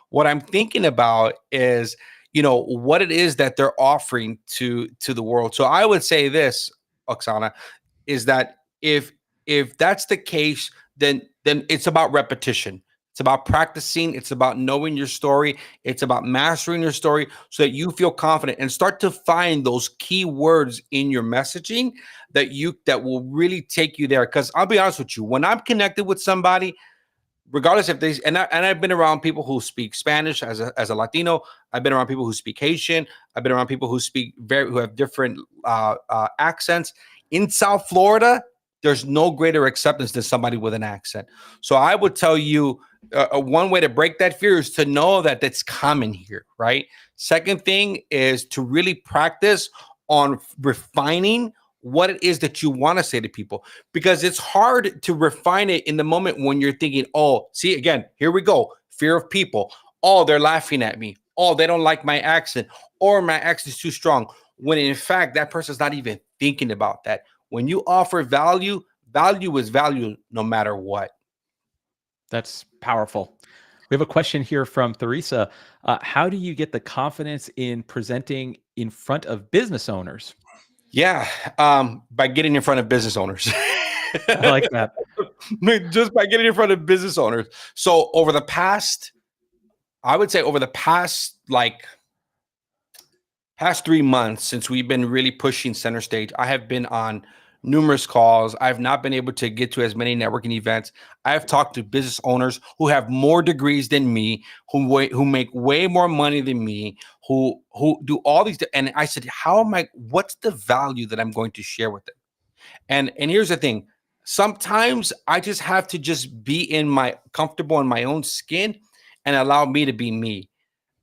What I'm thinking about is, you know, what it is that they're offering to the world. So I would say this, Oksana, is that if that's the case, then it's about repetition. It's about practicing. It's about knowing your story. It's about mastering your story so that you feel confident and start to find those key words in your messaging that will really take you there. Because I'll be honest with you, when I'm connected with somebody, regardless if they I've been around people who speak Spanish as a Latino. I've been around people who speak Haitian. I've been around people who have different accents. In South Florida, there's no greater acceptance than somebody with an accent. So I would tell you, one way to break that fear is to know that that's common here, right? Second thing is to really practice on refining what it is that you want to say to people, because it's hard to refine it in the moment when you're thinking, oh, see, again, here we go. Fear of people. Oh, they're laughing at me. Oh, they don't like my accent, or my accent is too strong. When in fact, that person's not even thinking about that. When you offer value, value is value no matter what. that's powerful. We have a question here from Theresa. How do you get the confidence in presenting in front of business owners? Yeah, by getting in front of business owners. I like that. Just by getting in front of business owners. So over the past, I would say over the past past 3 months since we've been really pushing center stage, I have been on numerous calls. I've not been able to get to as many networking events. I have talked to business owners who have more degrees than me, who make way more money than me, who do all these. And I said, how am I? What's the value that I'm going to share with them? And here's the thing. Sometimes I just have to just be in my comfortable in my own skin and allow me to be me.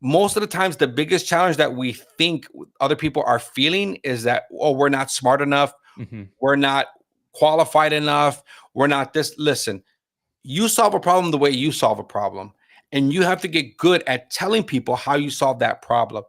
Most of the times the biggest challenge that we think other people are feeling is that, oh, we're not smart enough, Hmm. we're not qualified enough, we're not this. Listen, you solve a problem the way you solve a problem, and you have to get good at telling people how you solve that problem.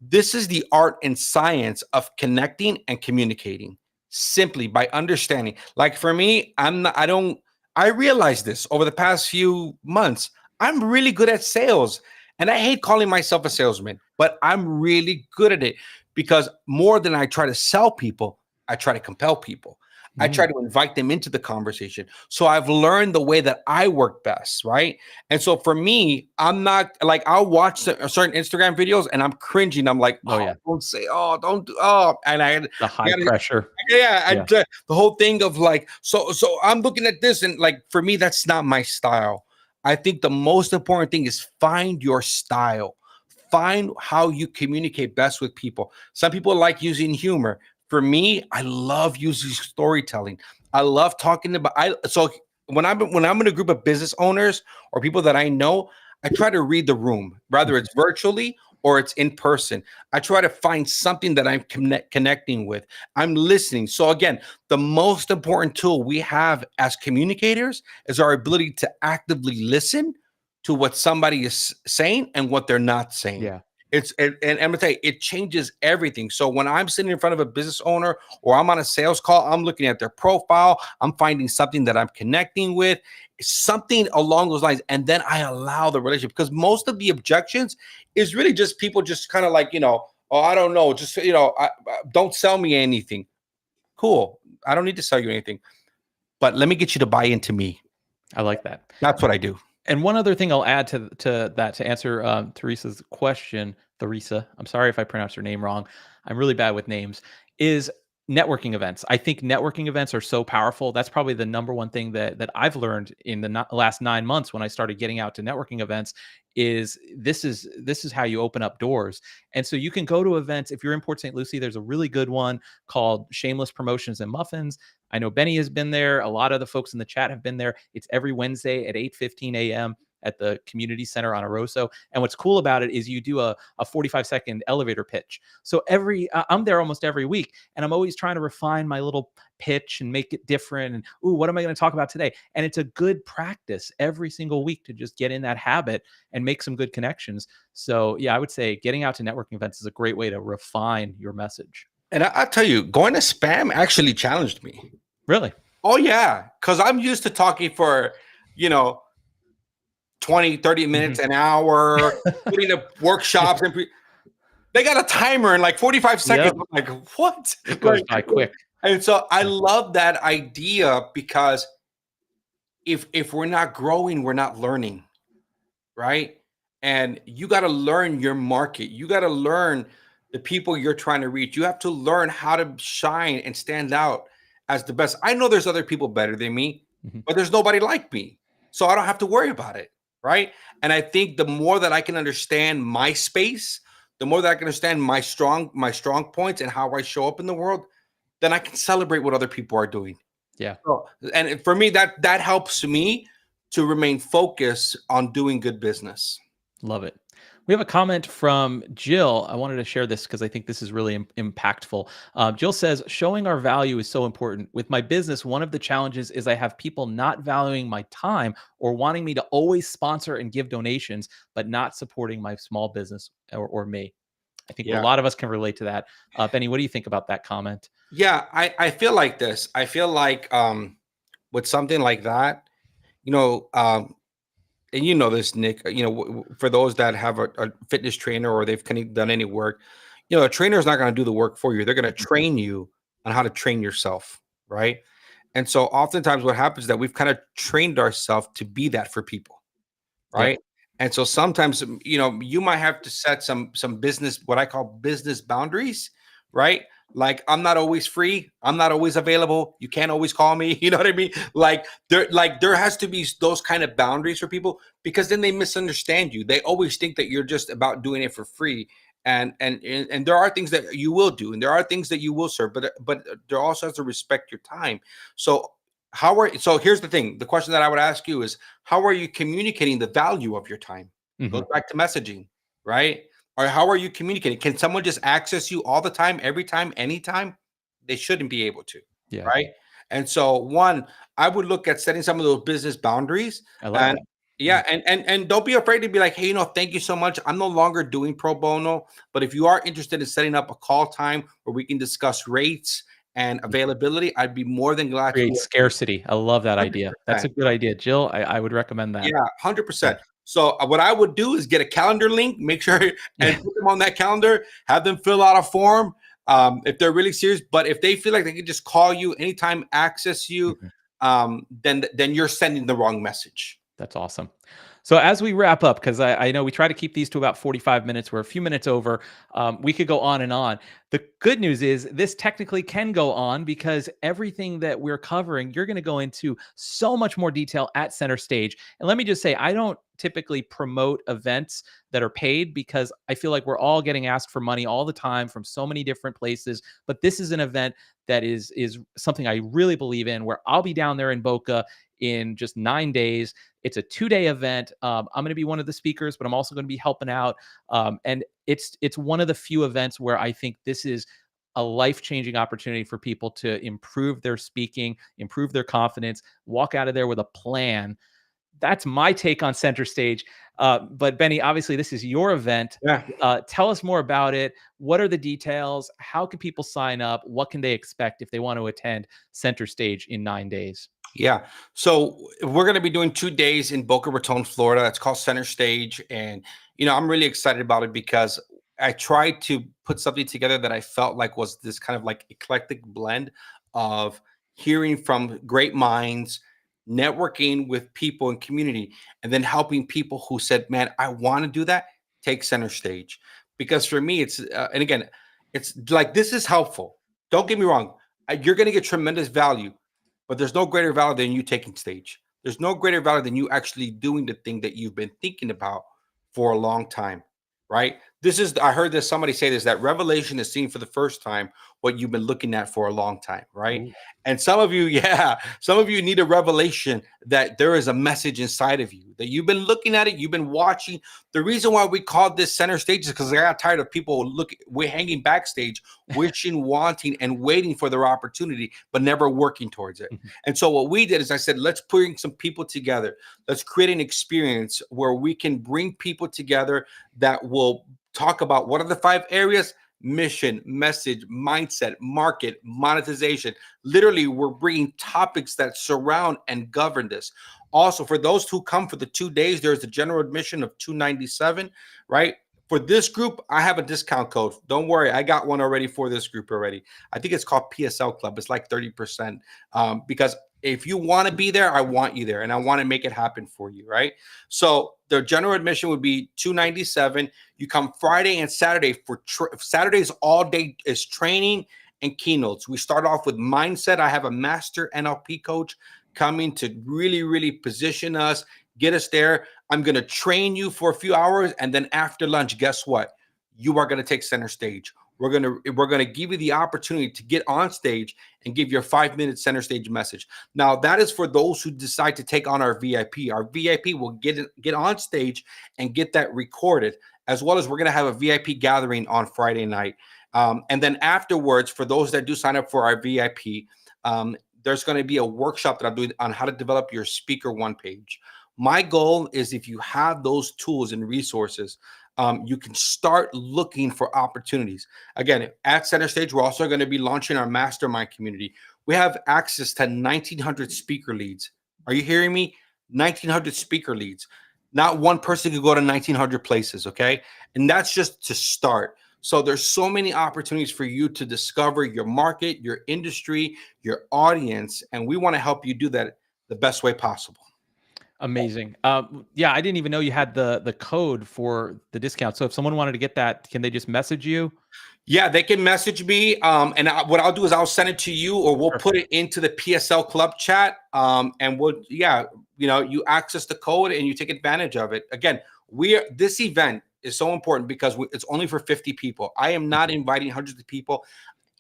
This is the art and science of connecting and communicating simply by understanding. Like for me, I'm not, I don't, I realized this over the past few months. I'm really good at sales, and I hate calling myself a salesman, but I'm really good at it because more than I try to sell people, I try to compel people. I try Mm. to invite them into the conversation. So I've learned the way that I work best, right? And so for me, I'm not like I'll watch certain Instagram videos and I'm cringing. I'm like, Oh oh, yeah, don't say, oh, don't do, oh, and I the high gotta, pressure. yeah, Yeah. the whole thing of like, so I'm looking at this and like for me, that's not my style. I think the most important thing is find your style. Find how you communicate best with people. Some people like using humor. For me, I love using storytelling. I love talking about. When I'm in a group of business owners or people that I know, I try to read the room, whether Mhm. it's virtually or it's in person. I try to find something that I'm connecting with. I'm listening. So again, the most important tool we have as communicators is our ability to actively listen to what somebody is saying and what they're not saying. Yeah. And I'm gonna tell you, it changes everything. So when I'm sitting in front of a business owner or I'm on a sales call, I'm looking at their profile, I'm finding something that I'm connecting with, something along those lines, and then I allow the relationship because most of the objections is really just people just kind of like, oh, I don't know, just don't sell me anything. Cool. I don't need to sell you anything, but let me get you to buy into me. I like that. That's what I do. And one other thing I'll add to that to answer Teresa's question, Teresa, I'm sorry if I pronounced her name wrong. I'm really bad with names. Is networking events. I think networking events are so powerful. That's probably the number one thing that I've learned in the last 9 months when I started getting out to networking events. Is this is how you open up doors. And so you can go to events. If you're in Port St. Lucie, there's a really good one called Shameless Promotions and Muffins. I know Benny has been there. A lot of the folks in the chat have been there. It's every Wednesday at 8:15 a.m. at the community center on Aroso. And what's cool about it is you do a 45-second elevator pitch. So I'm there almost every week, and I'm always trying to refine my little pitch and make it different. And ooh, what am I going to talk about today? And it's a good practice every single week to just get in that habit and make some good connections. So yeah, I would say getting out to networking events is a great way to refine your message. And I'll tell you, going to spam actually challenged me. Really? Oh yeah, because I'm used to talking for, you know, 20, 30 Mhm. minutes, an hour, putting up workshops and they got a timer in like 45 seconds. Yep. I'm like, what? It goes Like, by quick. and so I love that idea because if we're not growing, we're not learning, right? And you got to learn your market. You got to learn the people you're trying to reach. You have to learn how to shine and stand out as the best. I know there's other people better than me, Mhm. but there's nobody like me. So I don't have to worry about it, right? And I think the more that I can understand my space, the more that I can understand my strong points and how I show up in the world, then I can celebrate what other people are doing. Yeah. So, and for me, that helps me to remain focused on doing good business. Love it. We have a comment from Jill. I wanted to share this because I think this is really impactful. Jill says, showing our value is so important. With my business, one of the challenges is I have people not valuing my time or wanting me to always sponsor and give donations, but not supporting my small business or me. I think a Yeah. lot of us can relate to that. Benny, what do you think about that comment? Yeah, I feel like this. I feel like with something like that, you know, and you know this, Nick. For those that have a fitness trainer or they've kind of done any work, a trainer is not going to do the work for you. They're going to Mhm. train you on how to train yourself, right? And so oftentimes what happens is that we've kind of trained ourselves to be that for people, Yep. right? And so sometimes, you might have to set some business, what I call business boundaries, right? Like, I'm not always free, I'm not always available, you can't always call me. You know what I mean? Like there has to be those kind of boundaries for people, because then they misunderstand you. They always think that you're just about doing it for free. And there are things that you will do, and there are things that you will serve, but there also has to respect your time. So so here's the thing. The question that I would ask you is, how are you communicating the value of your time? Goes Mhm. back to messaging, right? Or how are you communicating? Can someone just access you all the time, every time, anytime? They shouldn't be able to, Yeah. right? And so, one, I would look at setting some of those business boundaries. I love And that. Yeah. yeah, and don't be afraid to be like, hey, thank you so much. I'm no longer doing pro bono, but if you are interested in setting up a call time where we can discuss rates and Mhm. availability, I'd be more than glad to do Create it. scarcity. I love that idea. That's a 100%. good idea. Jill, I would recommend that. Yeah, Yeah. 100%. So what I would do is get a calendar link, make sure Yeah. and put them on that calendar, have them fill out a form, if they're really serious. But if they feel like they can just call you anytime, access you, Mhm. then you're sending the wrong message. That's awesome. So as we wrap up, because I know we try to keep these to about 45 minutes, we're a few minutes over. We could go on and on. The good news is this technically can go on because everything that we're covering, you're going to go into so much more detail at Center Stage. And let me just say, I don't typically promote events that are paid because I feel like we're all getting asked for money all the time from so many different places. But this is an event that is something I really believe in, where I'll be down there in Boca in just 9 days. It's a 2-day event. I'm going to be one of the speakers, but I'm also going to be helping out. And it's one of the few events where I think this is a life-changing opportunity for people to improve their speaking, improve their confidence, walk out of there with a plan. That's my take on Center Stage. But Benny, obviously, this is your event. Yeah. Tell us more about it. What are the details? How can people sign up? What can they expect if they want to attend Center Stage in 9 days? Yeah. So we're going to be doing 2 days in Boca Raton, Florida. It's called Center Stage. And, I'm really excited about it because I tried to put something together that I felt like was this kind of like eclectic blend of hearing from great minds, networking with people in community, and then helping people who said, man, I want to do that. Take Center Stage. Because for me, and again, it's like, this is helpful. Don't get me wrong. You're going to get tremendous value, but there's no greater value than you taking stage. There's no greater value than you actually doing the thing that you've been thinking about for a long time, right? I heard this, somebody say this, that revelation is seeing for the first time what you've been looking at for a long time, right? Ooh. And some of you, yeah, some of you need a revelation that there is a message inside of you, that you've been looking at it, you've been watching. The reason why we called this Center Stage is because I got tired of people we're hanging backstage, wishing, wanting, and waiting for their opportunity, but never working towards it. Mhm. And so what we did is I said, let's bring some people together. Let's create an experience where we can bring people together that will talk about what are the 5 areas: mission, message, mindset, market, monetization. Literally, we're bringing topics that surround and govern this. Also, for those who come for the 2 days, there's a general admission of $297, right? For this group, I have a discount code. Don't worry, I got one already for this group already. I think it's called PSL Club. It's like 30%, because if you want to be there, I want you there, and I want to make it happen for you, right? So the general admission would be $297. You come Friday and Saturday for Saturdays all day is training and keynotes. We start off with mindset. I have a master NLP coach coming to really, really position us, get us there. I'm going to train you for a few hours, and then after lunch, guess what? You are going to take Center Stage. We're going to give you the opportunity to get on stage and give your 5-minute Center Stage message. Now, that is for those who decide to take on our VIP. Our VIP will get on stage and get that recorded, as well as we're going to have a VIP gathering on Friday night. And then afterwards, for those that do sign up for our VIP, there's going to be a workshop that I'm doing on how to develop your speaker one page. My goal is, if you have those tools and resources, you can start looking for opportunities. Again, at Center Stage, we're also going to be launching our mastermind community. We have access to 1,900 speaker leads. Are you hearing me? 1,900 speaker leads. Not one person could go to 1,900 places, okay? And that's just to start. So there's so many opportunities for you to discover your market, your industry, your audience, and we want to help you do that the best way possible. Amazing. Yeah, I didn't even know you had the code for the discount. So if someone wanted to get that, can they just message you? Yeah, they can message me, and what I'll do is I'll send it to you, or we'll put Perfect. it into the PSL Club chat, and you access the code and you take advantage of it. Again, this event is so important because it's only for 50 people. I am not inviting hundreds of people.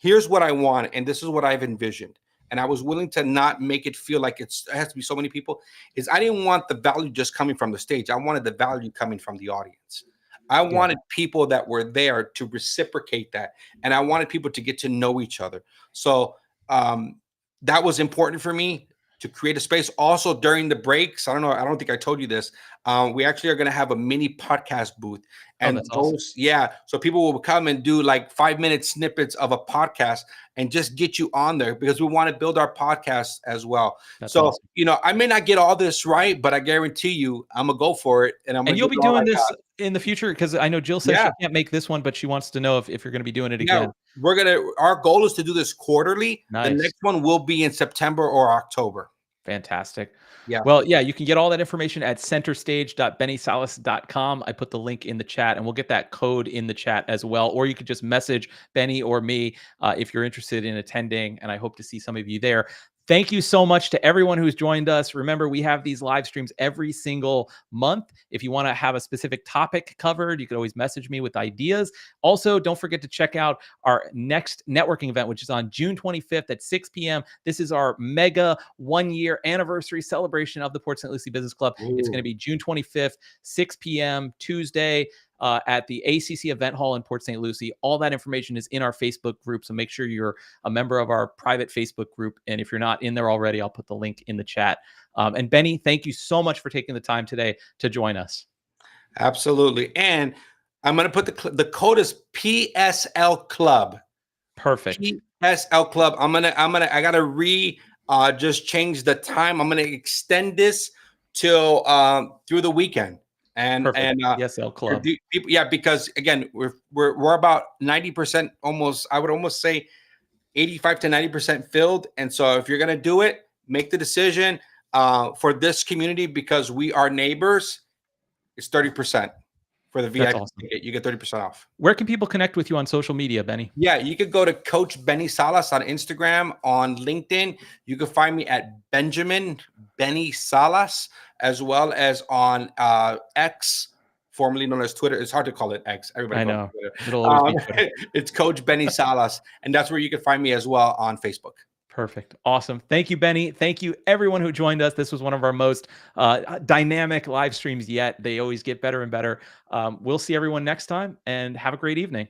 Here's what I want, and this is what I've envisioned. And I was willing to not make it feel like it has to be so many people. Is I didn't want the value just coming from the stage. I wanted the value coming from the audience. I Yeah. wanted people that were there to reciprocate that, and I wanted people to get to know each other. So that was important for me to create a space. Also during the breaks, I don't know, I don't think I told you this. We actually are going to have a mini podcast booth, Oh, and that's awesome. so people will come and do like 5-minute snippets of a podcast and just get you on there because we want to build our podcast as well. That's So, awesome. I may not get all this right, but I guarantee you I'm gonna go for it, and I'm And gonna you'll give be it all doing I this got. in the future because I know Jill says Yeah. she can't make this one, but she wants to know if you're going to be doing it Yeah, again. our goal is to do this quarterly. The Nice. next one will be in September or October. Fantastic. Yeah. Well, yeah, you can get all that information at centerstage.bennysalas.com. I put the link in the chat and we'll get that code in the chat as well. Or you could just message Benny or me if you're interested in attending. And I hope to see some of you there. Thank you so much to everyone who's joined us. Remember, we have these live streams every single month. If you want to have a specific topic covered, you can always message me with ideas. Also, don't forget to check out our next networking event, which is on June 25th at 6 p.m. This is our mega 1-year anniversary celebration of the Port St. Lucie Business Club. It's going to Ooh. be June 25th, 6 p.m. Tuesday. At the ACC Event Hall in Port St. Lucie. All that information is in our Facebook group, so make sure you're a member of our private Facebook group. And if you're not in there already, I'll put the link in the chat. And Benny, thank you so much for taking the time today to join us. Absolutely. And I'm going to put the code is PSL Club. Perfect. PSL Club. I got to just change the time. I'm going to extend this till through the weekend. Perfect. And PSL for Club. people, yeah, because again, we're about 90%, almost, I would almost say 85 to 90% filled. And so if you're going to do it, make the decision for this community because we are neighbors. It's 30% for the That's VIP awesome. ticket. You get 30% off. Where can people connect with you on social media, Benny? Yeah, you could go to Coach Benny Salas on Instagram, on LinkedIn. You can find me at Benny Salas, as well as on X, formerly known as Twitter. It's hard to call it X. Everybody I calls know. it Twitter. It'll always be Twitter. It's Coach Benny Salas, and that's where you can find me as well on Facebook. Perfect. Awesome. Thank you, Benny. Thank you, everyone who joined us. This was one of our most dynamic live streams yet. They always get better and better. We'll see everyone next time and have a great evening.